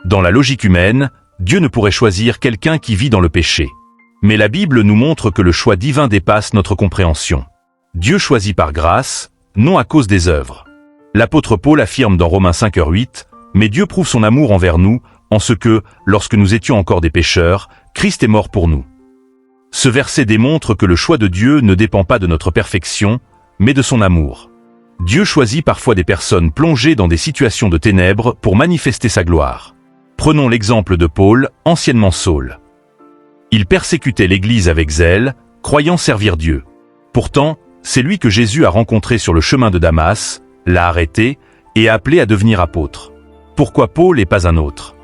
Dans la logique humaine, Dieu ne pourrait choisir quelqu'un qui vit dans le péché. Mais la Bible nous montre que le choix divin dépasse notre compréhension. Dieu choisit par grâce, non à cause des œuvres. L'apôtre Paul affirme dans Romains 5h8, « Mais Dieu prouve son amour envers nous, en ce que, lorsque nous étions encore des pécheurs, Christ est mort pour nous. » Ce verset démontre que le choix de Dieu ne dépend pas de notre perfection, mais de son amour. Dieu choisit parfois des personnes plongées dans des situations de ténèbres pour manifester sa gloire. Prenons l'exemple de Paul, anciennement Saul. Il persécutait l'Église avec zèle, croyant servir Dieu. Pourtant, c'est lui que Jésus a rencontré sur le chemin de Damas, l'a arrêté et a appelé à devenir apôtre. Pourquoi Paul et pas un autre?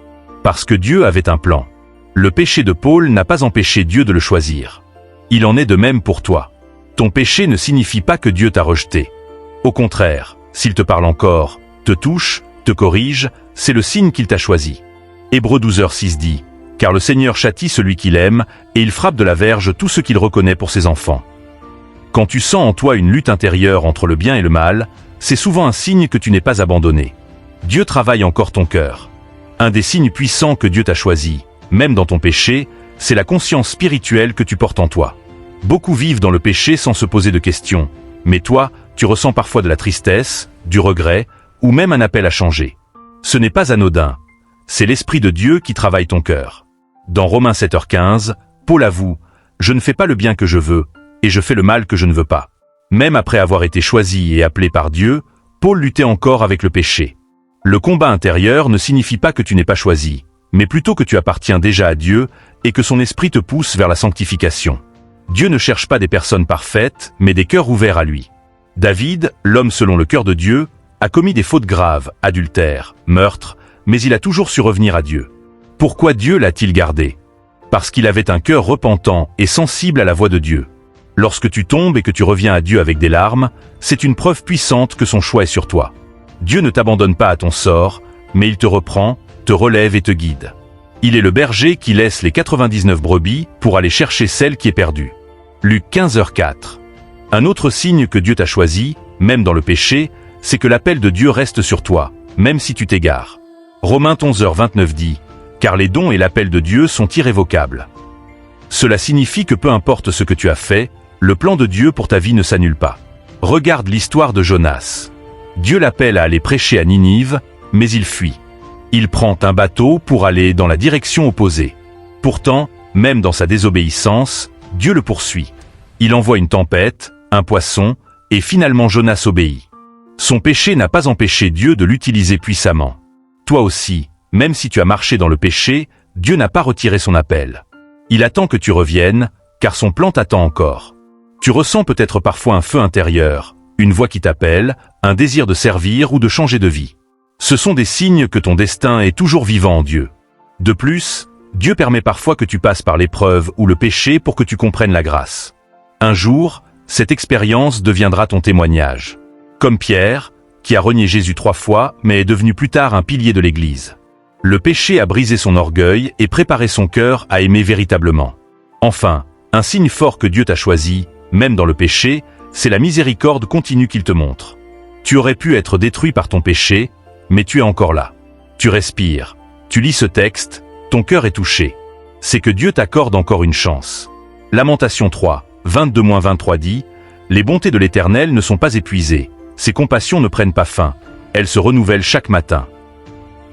Parce que Dieu avait un plan. Le péché de Paul n'a pas empêché Dieu de le choisir. Il en est de même pour toi. Ton péché ne signifie pas que Dieu t'a rejeté. Au contraire, s'il te parle encore, te touche, te corrige, c'est le signe qu'il t'a choisi. Hébreux 12h6 dit, « Car le Seigneur châtie celui qu'il aime, et il frappe de la verge tout ce qu'il reconnaît pour ses enfants. » Quand tu sens en toi une lutte intérieure entre le bien et le mal, c'est souvent un signe que tu n'es pas abandonné. Dieu travaille encore ton cœur. Un des signes puissants que Dieu t'a choisi, même dans ton péché, c'est la conscience spirituelle que tu portes en toi. Beaucoup vivent dans le péché sans se poser de questions, mais toi, tu ressens parfois de la tristesse, du regret, ou même un appel à changer. Ce n'est pas anodin. C'est l'Esprit de Dieu qui travaille ton cœur. Dans Romains 7h15, Paul avoue « Je ne fais pas le bien que je veux, et je fais le mal que je ne veux pas. » Même après avoir été choisi et appelé par Dieu, Paul luttait encore avec le péché. Le combat intérieur ne signifie pas que tu n'es pas choisi, mais plutôt que tu appartiens déjà à Dieu et que son esprit te pousse vers la sanctification. Dieu ne cherche pas des personnes parfaites, mais des cœurs ouverts à lui. David, l'homme selon le cœur de Dieu, a commis des fautes graves, adultère, meurtre, mais il a toujours su revenir à Dieu. Pourquoi Dieu l'a-t-il gardé? Parce qu'il avait un cœur repentant et sensible à la voix de Dieu. Lorsque tu tombes et que tu reviens à Dieu avec des larmes, c'est une preuve puissante que son choix est sur toi. Dieu ne t'abandonne pas à ton sort, mais il te reprend, te relève et te guide. Il est le berger qui laisse les 99 brebis pour aller chercher celle qui est perdue. Luc 15h4. Un autre signe que Dieu t'a choisi, même dans le péché, c'est que l'appel de Dieu reste sur toi, même si tu t'égares. Romains 11h29 dit « Car les dons et l'appel de Dieu sont irrévocables. » Cela signifie que peu importe ce que tu as fait, le plan de Dieu pour ta vie ne s'annule pas. Regarde l'histoire de Jonas. Dieu l'appelle à aller prêcher à Ninive, mais il fuit. Il prend un bateau pour aller dans la direction opposée. Pourtant, même dans sa désobéissance, Dieu le poursuit. Il envoie une tempête, un poisson, et finalement Jonas obéit. Son péché n'a pas empêché Dieu de l'utiliser puissamment. Toi aussi, même si tu as marché dans le péché, Dieu n'a pas retiré son appel. Il attend que tu reviennes, car son plan t'attend encore. Tu ressens peut-être parfois un feu intérieur, une voix qui t'appelle, un désir de servir ou de changer de vie. Ce sont des signes que ton destin est toujours vivant en Dieu. De plus, Dieu permet parfois que tu passes par l'épreuve ou le péché pour que tu comprennes la grâce. Un jour, cette expérience deviendra ton témoignage. Comme Pierre, qui a renié Jésus 3 fois, mais est devenu plus tard un pilier de l'Église. Le péché a brisé son orgueil et préparé son cœur à aimer véritablement. Enfin, un signe fort que Dieu t'a choisi, même dans le péché, c'est la miséricorde continue qu'il te montre. Tu aurais pu être détruit par ton péché, mais tu es encore là. Tu respires, tu lis ce texte, ton cœur est touché. C'est que Dieu t'accorde encore une chance. Lamentation 3, 22-23 dit « Les bontés de l'Éternel ne sont pas épuisées, ses compassions ne prennent pas fin, elles se renouvellent chaque matin. »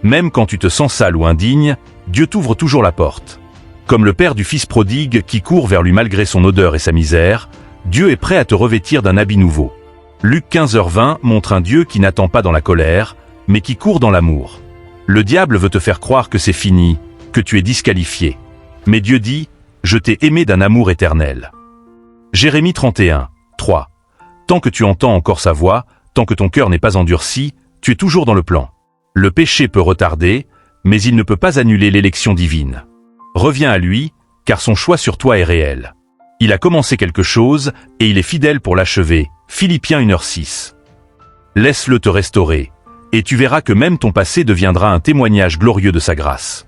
Même quand tu te sens sale ou indigne, Dieu t'ouvre toujours la porte. Comme le père du fils prodigue qui court vers lui malgré son odeur et sa misère, Dieu est prêt à te revêtir d'un habit nouveau. Luc 15h20 montre un Dieu qui n'attend pas dans la colère, mais qui court dans l'amour. Le diable veut te faire croire que c'est fini, que tu es disqualifié. Mais Dieu dit « Je t'ai aimé d'un amour éternel ». Jérémie 31, 3. Tant que tu entends encore sa voix, tant que ton cœur n'est pas endurci, tu es toujours dans le plan. Le péché peut retarder, mais il ne peut pas annuler l'élection divine. Reviens à lui, car son choix sur toi est réel. Il a commencé quelque chose, et il est fidèle pour l'achever. Philippiens 1h6. Laisse-le te restaurer, et tu verras que même ton passé deviendra un témoignage glorieux de sa grâce.